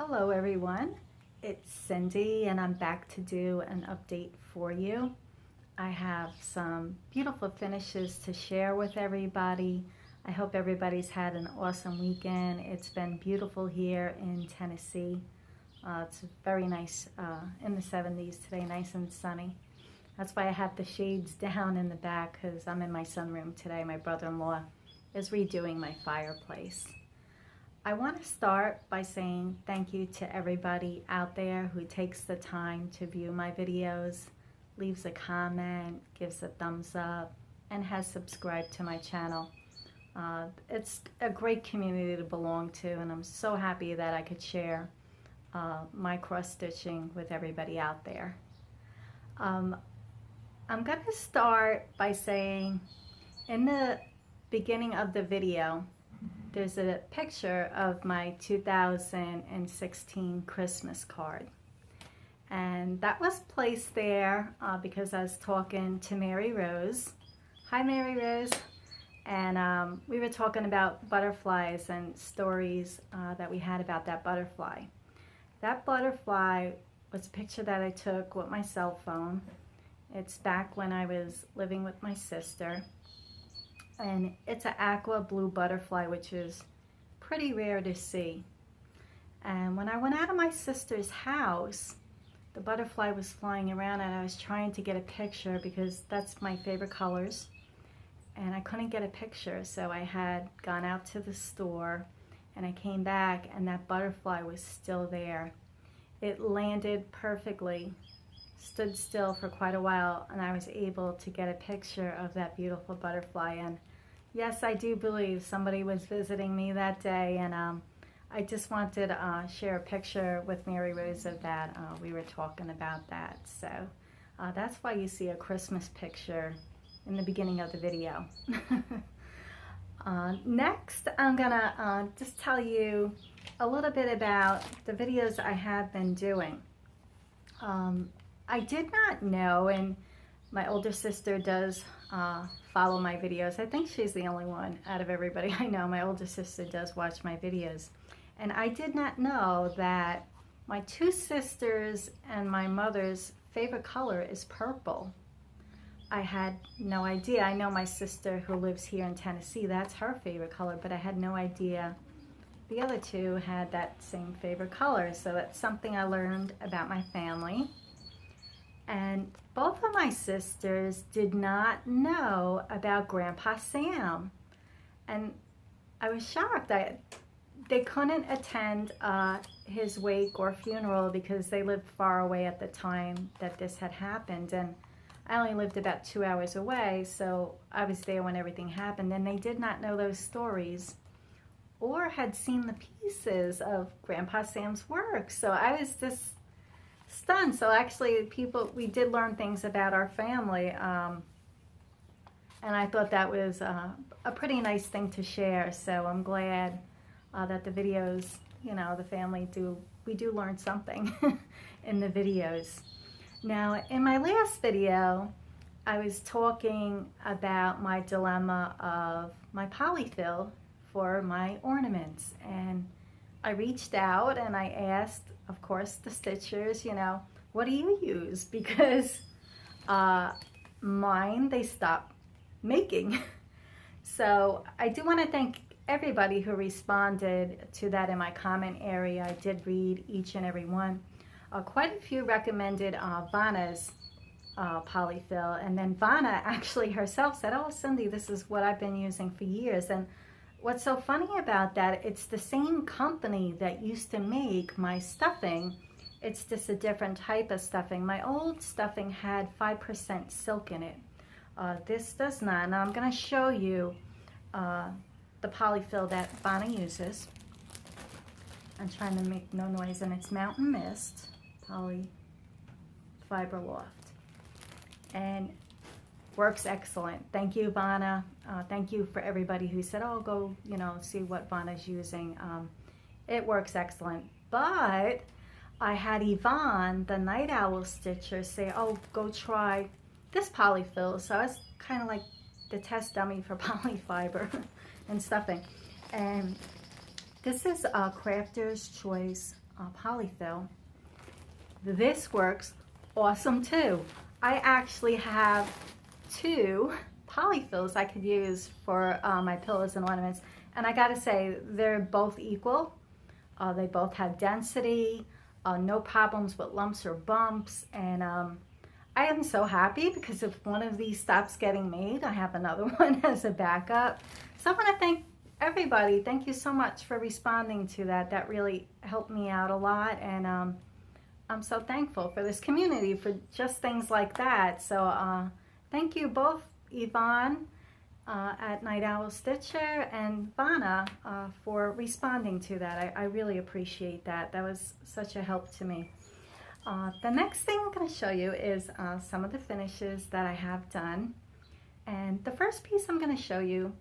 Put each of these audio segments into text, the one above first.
Hello everyone, it's Cindy and I'm back to do an update for you. I have some beautiful finishes to share with everybody. I hope everybody's had an awesome weekend. It's been beautiful here in Tennessee. It's very nice in the 70s today, nice and sunny. That's why I have the shades down in the back because I'm in my sunroom today. My brother-in-law is redoing my fireplace. I want to start by saying thank you to everybody out there who takes the time to view my videos, leaves a comment, gives a thumbs up, and has subscribed to my channel. It's a great community to belong to, and I'm so happy that I could share my cross-stitching with everybody out there. I'm going to start by saying in the beginning of the video, there's a picture of my 2016 Christmas card. And that was placed there because I was talking to Mary Rose. Hi, Mary Rose. And we were talking about butterflies and stories that we had about that butterfly. That butterfly was a picture that I took with my cell phone. It's back when I was living with my sister. And it's an aqua blue butterfly, which is pretty rare to see. And when I went out of my sister's house, the butterfly was flying around and I was trying to get a picture because that's my favorite colors. And I couldn't get a picture, so I had gone out to the store and I came back and that butterfly was still there. It landed perfectly, stood still for quite a while, and I was able to get a picture of that beautiful butterfly. And yes, I do believe somebody was visiting me that day, and I just wanted to share a picture with Mary Rose of that. We were talking about that, so that's why you see a Christmas picture in the beginning of the video. Next, I'm gonna just tell you a little bit about the videos I have been doing. I did not know, and my older sister does follow my videos. I think she's the only one out of everybody I know. My older sister does watch my videos. And I did not know that my two sisters and my mother's favorite color is purple. I had no idea. I know my sister who lives here in Tennessee, that's her favorite color, but I had no idea the other two had that same favorite color. So that's something I learned about my family. And both of my sisters did not know about Grandpa Sam. And I was shocked. They couldn't attend his wake or funeral because they lived far away at the time that this had happened. And I only lived about 2 hours away, so I was there when everything happened. And they did not know those stories or had seen the pieces of Grandpa Sam's work. So I was just stunned. So actually we did learn things about our family, and I thought that was a pretty nice thing to share. So I'm glad that the videos, you know, the family we do learn something in the videos. Now in my last video I was talking about my dilemma of my polyfill for my ornaments, and I reached out and I asked, of course, the stitchers, you know, what do you use? Because mine, they stopped making. So I do want to thank everybody who responded to that in my comment area. I did read each and every one. Quite a few recommended Vanna's polyfill, and then Vanna actually herself said, oh, Cindy, this is what I've been using for years. And what's so funny about that, it's the same company that used to make my stuffing. It's just a different type of stuffing. My old stuffing had 5% silk in it. This does not. Now I'm going to show you the polyfill that Vanna uses. I'm trying to make no noise, and it's Mountain Mist Poly Fiber Loft. And works excellent. Thank you, Vanna. Thank you for everybody who said, oh, go, you know, see what Vanna's using. It works excellent. But I had Yvonne, the Night Owl Stitcher, say, oh, go try this polyfill. So I was kind of like the test dummy for polyfiber and stuffing. And this is a Crafter's Choice polyfill. This works awesome too. I actually have 2 polyfills I could use for my pillows and ornaments, and I gotta say they're both equal. They both have density, no problems with lumps or bumps, and I am so happy because if one of these stops getting made, I have another one as a backup. So I want to thank everybody. Thank you so much for responding to that. That really helped me out a lot, and I'm so thankful for this community for just things like that. So thank you both, Yvonne at Night Owl Stitcher and Vanna for responding to that. I really appreciate that. That was such a help to me. The next thing I'm going to show you is some of the finishes that I have done. And the first piece I'm going to show you,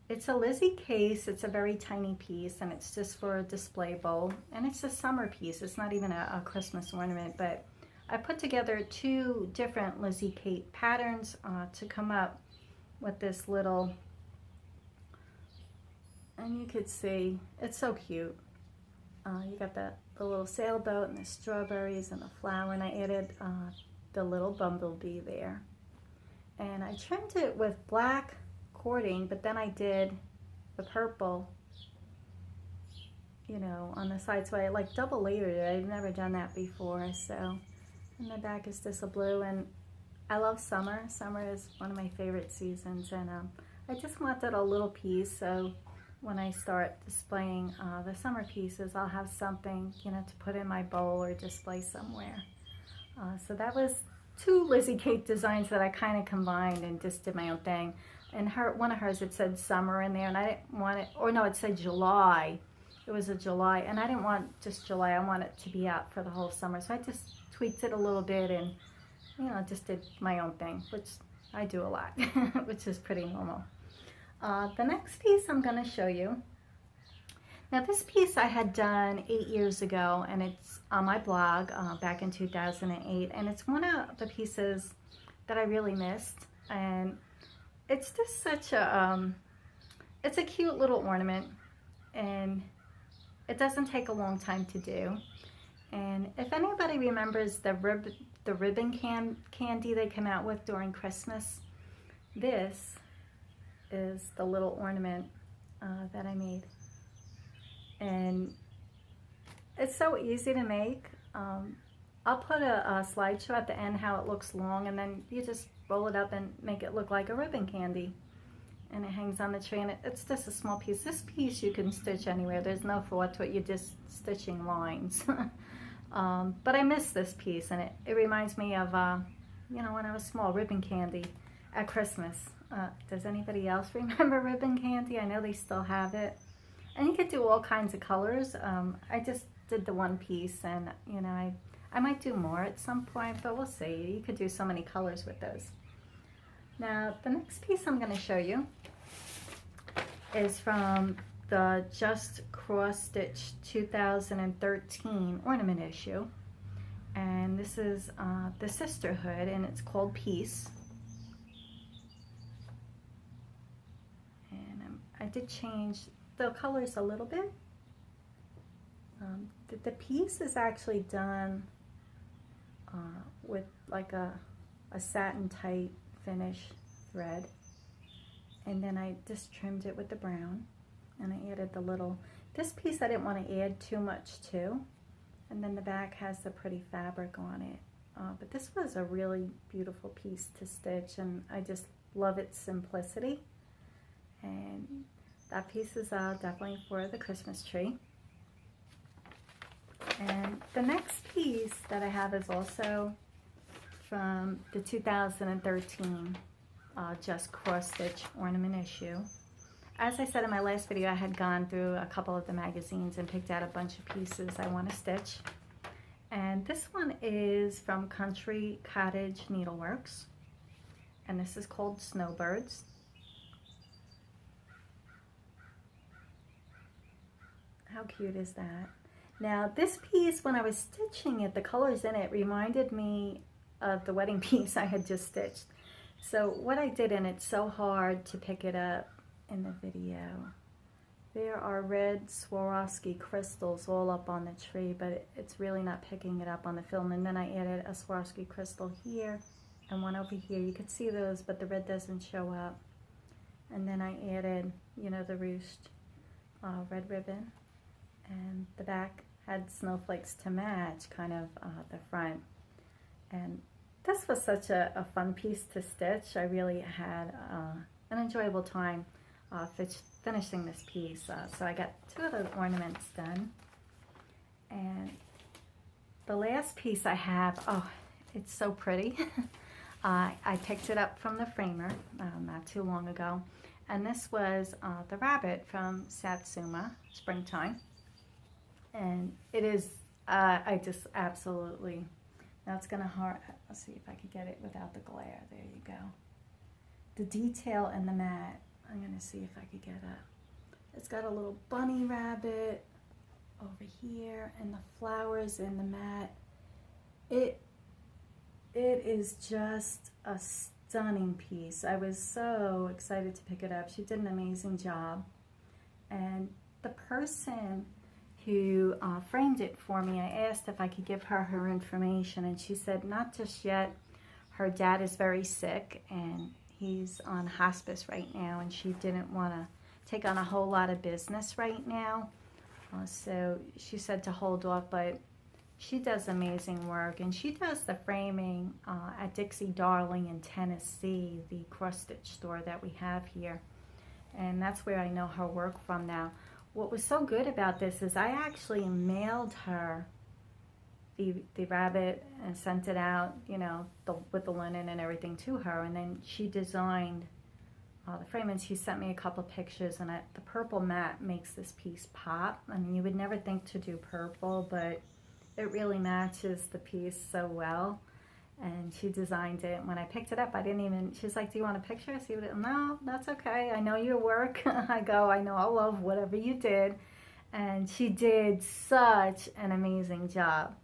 it's a Lizzie case. It's a very tiny piece, and it's just for a display bowl. And it's a summer piece. It's not even a Christmas ornament, but I put together 2 different Lizzie Kate patterns to come up with this little, and you could see, it's so cute. You got the little sailboat and the strawberries and the flower, and I added the little bumblebee there. And I trimmed it with black cording, but then I did the purple, you know, on the side. So I like double layered it. I've never done that before. So, and the back is just a blue, and I love summer. Summer is one of my favorite seasons, and I just wanted a little piece, so when I start displaying the summer pieces, I'll have something, you know, to put in my bowl or display somewhere. So that was 2 Lizzie Kate designs that I kind of combined and just did my own thing. And one of hers, it said summer in there, and I didn't want it, or no, it said July. It was a July, and I didn't want just July. I want it to be out for the whole summer. So I just tweaked it a little bit and, you know, just did my own thing, which I do a lot, which is pretty normal. The next piece I'm going to show you. Now this piece I had done 8 years ago, and it's on my blog back in 2008, and it's one of the pieces that I really missed, and it's just such a, it's a cute little ornament, and it doesn't take a long time to do. And if anybody remembers the ribbon candy they came out with during Christmas, this is the little ornament that I made. And it's so easy to make. I'll put a slideshow at the end how it looks long, and then you just roll it up and make it look like a ribbon candy. And it hangs on the tree, and it's just a small piece. This piece you can stitch anywhere. There's no thought to it. You're just stitching lines. But I miss this piece, and it reminds me of, you know, when I was small, ribbon candy at Christmas. Does anybody else remember ribbon candy? I know they still have it. And you could do all kinds of colors. I just did the one piece, and, you know, I might do more at some point, but we'll see. You could do so many colors with those. Now, the next piece I'm going to show you is from the Just Cross Stitch 2013 ornament issue. And this is the Sisterhood, and it's called Peace. And I did change the colors a little bit. The piece is actually done with like a satin tight finish thread, and then I just trimmed it with the brown, and I added the little, this piece I didn't want to add too much to, and then the back has the pretty fabric on it, but this was a really beautiful piece to stitch, and I just love its simplicity. And that piece is definitely for the Christmas tree. And the next piece that I have is also from the 2013 Just Cross Stitch ornament issue. As I said in my last video, I had gone through a couple of the magazines and picked out a bunch of pieces I want to stitch. And this one is from Country Cottage Needleworks, and this is called Snowbirds. How cute is that? Now this piece, when I was stitching it, the colors in it reminded me of the wedding piece I had just stitched. So what I did, and it's so hard to pick it up in the video, There are red Swarovski crystals all up on the tree, but it's really not picking it up on the film. And then I added a Swarovski crystal here and one over here. You could see those, but the red doesn't show up. And then I added, you know, the ruched red ribbon. And the back had snowflakes to match kind of the front. And this was such a fun piece to stitch. I really had an enjoyable time finishing this piece. So I got 2 of the ornaments done. And the last piece I have, oh, it's so pretty. I picked it up from the framer not too long ago. And this was the rabbit from Satsuma, Springtime. And it is, I just absolutely, now it's gonna hard, let's see if I can get it without the glare. There you go. The detail in the mat, I'm gonna see if I could get it. It's got a little bunny rabbit over here and the flowers in the mat. It is just a stunning piece. I was so excited to pick it up. She did an amazing job. And the person who framed it for me, I asked if I could give her information, and she said not just yet. Her dad is very sick and he's on hospice right now, and she didn't want to take on a whole lot of business right now. So she said to hold off, but she does amazing work, and she does the framing at Dixie Darling in Tennessee, the cross-stitch store that we have here. And that's where I know her work from now. What was so good about this is I actually mailed her the rabbit and sent it out, you know, with the linen and everything to her. And then she designed the frame, and she sent me a couple pictures. And the purple mat makes this piece pop. I mean, you would never think to do purple, but it really matches the piece so well. And she designed it. When I picked it up, I didn't even, she's like, do you want a picture? I see what it, no, that's okay. I know your work. I go, I know, I love whatever you did. And she did such an amazing job.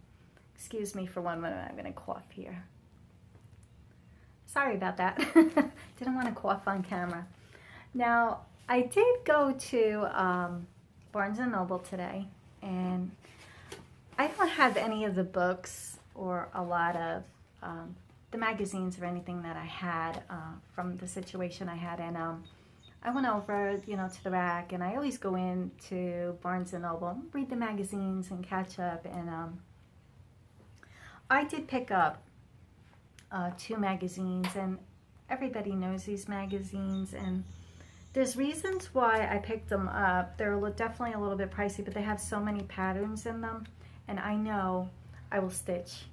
Excuse me for 1 minute, I'm gonna cough here. Sorry about that. Didn't want to cough on camera. Now, I did go to Barnes & Noble today, and I don't have any of the books or a lot of the magazines or anything that I had from the situation I had. And I went over, you know, to the rack, and I always go into Barnes & Noble, read the magazines and catch up. And I did pick up 2 magazines, and everybody knows these magazines, and there's reasons why I picked them up. They're definitely a little bit pricey, but they have so many patterns in them, and I know I will stitch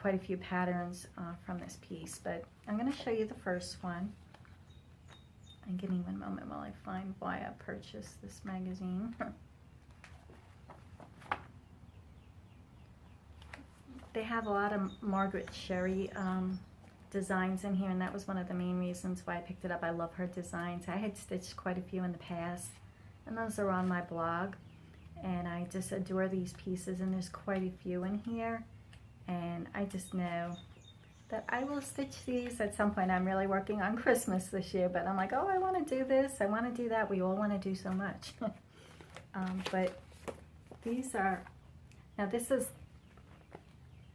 quite a few patterns from this piece. But I'm going to show you the first one. And give me 1 moment while I find why I purchased this magazine. They have a lot of Margaret Sherry designs in here, and that was one of the main reasons why I picked it up. I love her designs. I had stitched quite a few in the past, and those are on my blog. And I just adore these pieces, and there's quite a few in here. And I just know that I will stitch these at some point. I'm really working on Christmas this year, but I'm like, oh, I want to do this, I want to do that. We all want to do so much. But these are, now this is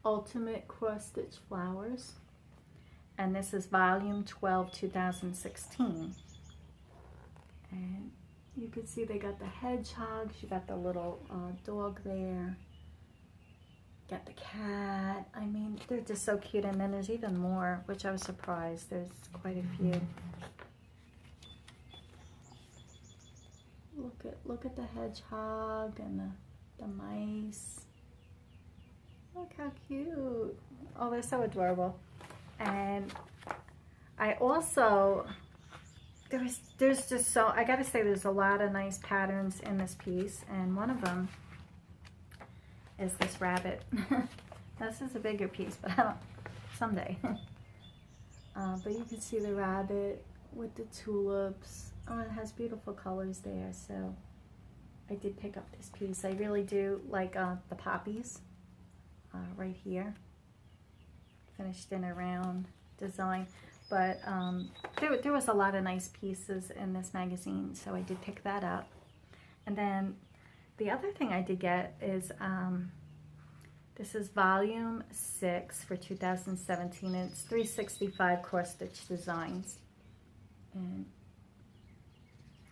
Ultimate Cross Stitch Flowers, and this is volume 12, 2016. And you can see they got the hedgehogs, you got the little dog there, got the cat. I mean, they're just so cute. And then there's even more, which I was surprised. There's quite a few. Look at the hedgehog and the mice. Look how cute. Oh, they're so adorable. And I also, there's just so, I gotta say, there's a lot of nice patterns in this piece, and one of them is this rabbit. This is a bigger piece, but I don't, someday. But you can see the rabbit with the tulips. Oh, it has beautiful colors there, so I did pick up this piece. I really do like the poppies right here. Finished in a round design. But there was a lot of nice pieces in this magazine, so I did pick that up. And then the other thing I did get is, this is volume 6 for 2017. And it's 365 cross stitch designs. And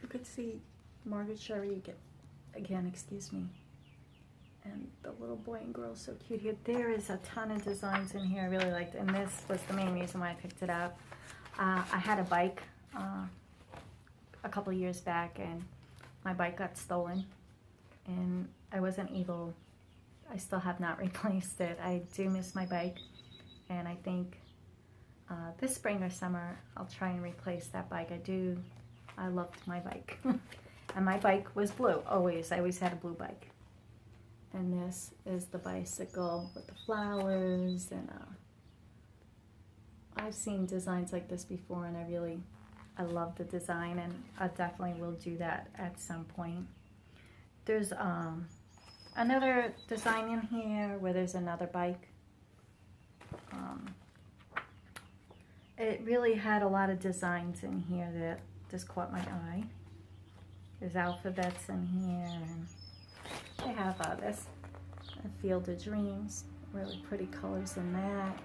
you could see Margaret Sherry again, excuse me. And the little boy and girl, so cute here. There is a ton of designs in here I really liked, and this was the main reason why I picked it up. I had a bike a couple of years back, and my bike got stolen, and I wasn't able, I still have not replaced it. I do miss my bike, and I think this spring or summer I'll try and replace that bike. I loved my bike. And my bike was blue, always. I always had a blue bike. And this is the bicycle with the flowers, and I've seen designs like this before, and I love the design, and I definitely will do that at some point. There's another design in here where there's another bike. It really had a lot of designs in here that just caught my eye. There's alphabets in here, and I have this, a Field of Dreams, really pretty colors in that.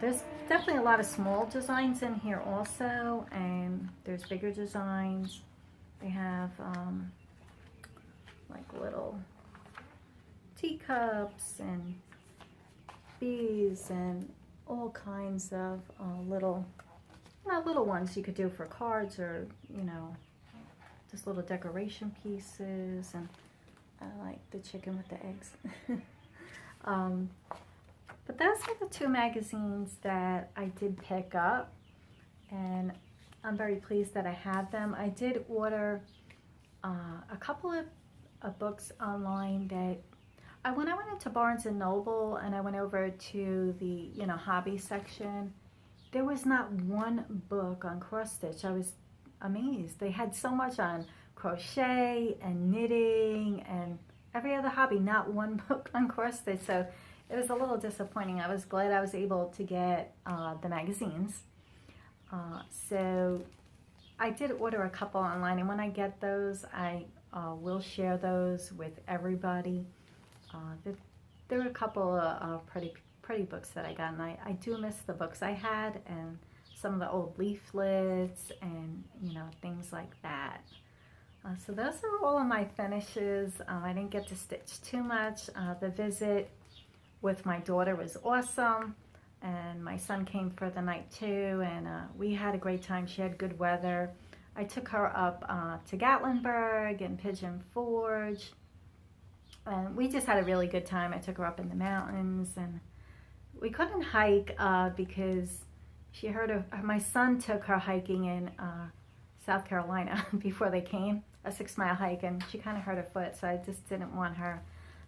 There's definitely a lot of small designs in here also, and there's bigger designs. They have like little teacups and bees and all kinds of little ones you could do for cards, or just little decoration pieces. And I like the chicken with the eggs. But those are the two magazines that I did pick up, and I'm very pleased that I have them. I did order a couple of books online that when I went into Barnes & Noble and I went over to the hobby section, there was not one book on cross stitch. I was amazed. They had so much on crochet and knitting and every other hobby, not one book on cross stitch. So it was a little disappointing. I was glad I was able to get the magazines. So I did order a couple online, and when I get those, I will share those with everybody. There were a couple of pretty books that I got, and I do miss the books I had, and some of the old leaflets and things like that. So those are all of my finishes. I didn't get to stitch too much. The visit with my daughter was awesome, and my son came for the night too, and we had a great time. She had good weather. I took her up to Gatlinburg and Pigeon Forge, and we just had a really good time. I took her up in the mountains, and we couldn't hike because she heard my son took her hiking in South Carolina before they came, a 6-mile hike, and she kind of hurt her foot, so I just didn't want her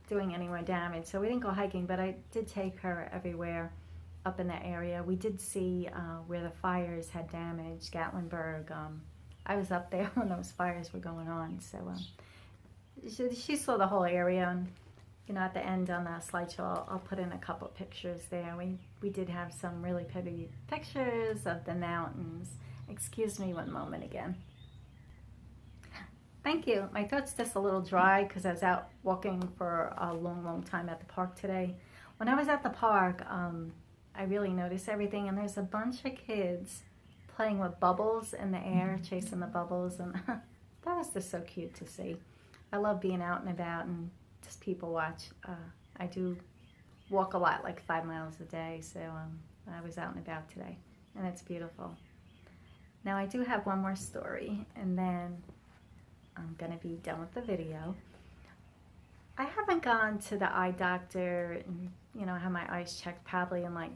doing any more damage. So we didn't go hiking, but I did take her everywhere up in that area. We did see where the fires had damaged Gatlinburg. I was up there when those fires were going on, so she saw the whole area. And at the end on the slideshow, I'll put in a couple pictures there. We did have some really pretty pictures of the mountains. Excuse me one moment again. Thank you. My throat's just a little dry because I was out walking for a long time at the park today. When I was at the park, I really noticed everything, and there's a bunch of kids playing with bubbles in the air, chasing the bubbles, and that was just so cute to see. I love being out and about and just people watch. I do walk a lot, like 5 miles a day, so I was out and about today, and it's beautiful. Now I do have one more story, and then I'm gonna be done with the video. I haven't gone to the eye doctor and have my eyes checked probably in like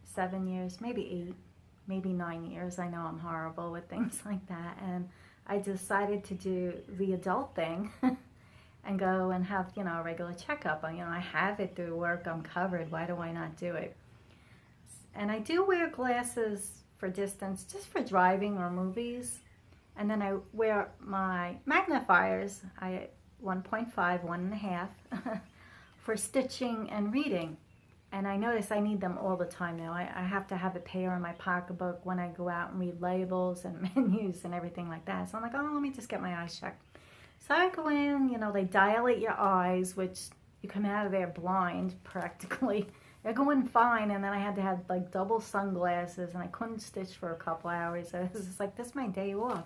7 years, maybe 8, maybe 9 years. I know I'm horrible with things like that, and I decided to do the adult thing and go and have a regular checkup. I have it through work. I'm covered. Why do I not do it? And I do wear glasses for distance, just for driving or movies. And then I wear my magnifiers, 1.5, 1.5, for stitching and reading. And I notice I need them all the time now. I have to have a pair in my pocketbook when I go out and read labels and menus and everything like that. So I'm like, oh, let me just get my eyes checked. So I go in, you know, they dilate your eyes, which you come out of there blind practically. They're going fine, and then I had to have like double sunglasses, and I couldn't stitch for a couple hours. I was just like, this is my day off.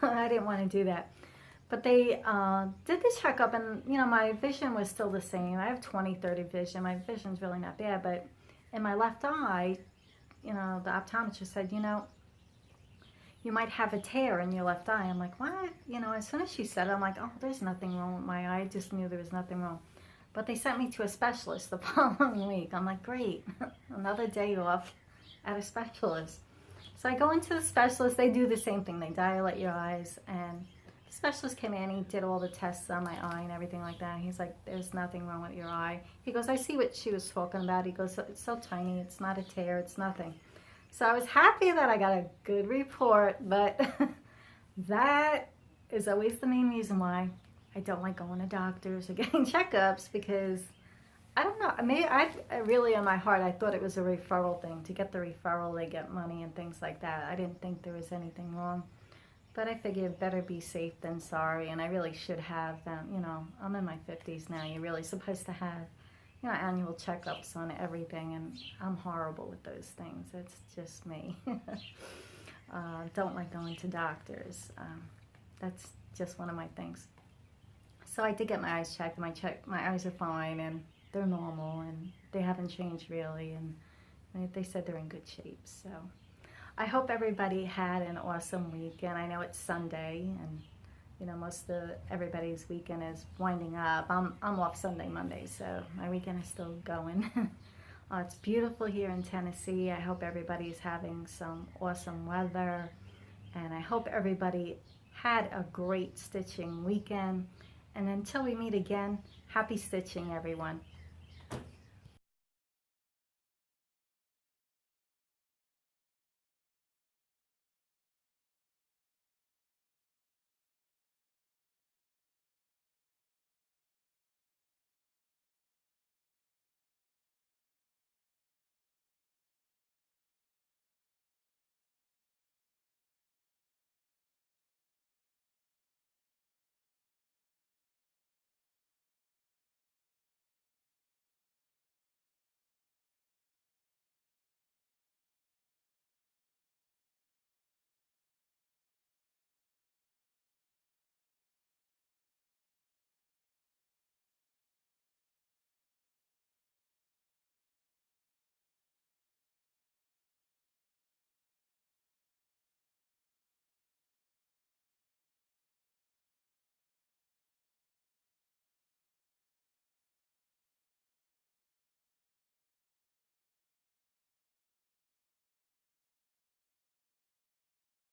I didn't want to do that. But they did the checkup, and you know, my vision was still the same. I have 20/30 vision. My vision's really not bad, but in my left eye, you know, the optometrist said, you know, you might have a tear in your left eye. I'm like, what? You know, as soon as she said it, I'm like, oh, there's nothing wrong with my eye. I just knew there was nothing wrong. But they sent me to a specialist the following week. I'm like, great, another day off at a specialist. So I go into the specialist. They do the same thing. They dilate your eyes. And the specialist came in. He did all the tests on my eye and everything like that. He's like, there's nothing wrong with your eye. He goes, I see what she was talking about. He goes, it's so tiny. It's not a tear. It's nothing. So I was happy that I got a good report, but that is always the main reason why I don't like going to doctors or getting checkups, because I don't know. Maybe I really, in my heart, I thought it was a referral thing. To get the referral, they get money and things like that. I didn't think there was anything wrong, but I figured better be safe than sorry, and I really should have them. You know, I'm in my 50s now. You're really supposed to have, you know, annual checkups on everything, and I'm horrible with those things. It's just me. Don't like going to doctors. That's just one of my things. So I did get my eyes checked. My eyes are fine, and they're normal, and they haven't changed really, and they said they're in good shape. So I hope everybody had an awesome weekend. I know it's Sunday, and you know, most of everybody's weekend is winding up. I'm off Sunday, Monday, so my weekend is still going. It's beautiful here in Tennessee. I hope everybody's having some awesome weather, and I hope everybody had a great stitching weekend. And until we meet again, happy stitching, everyone.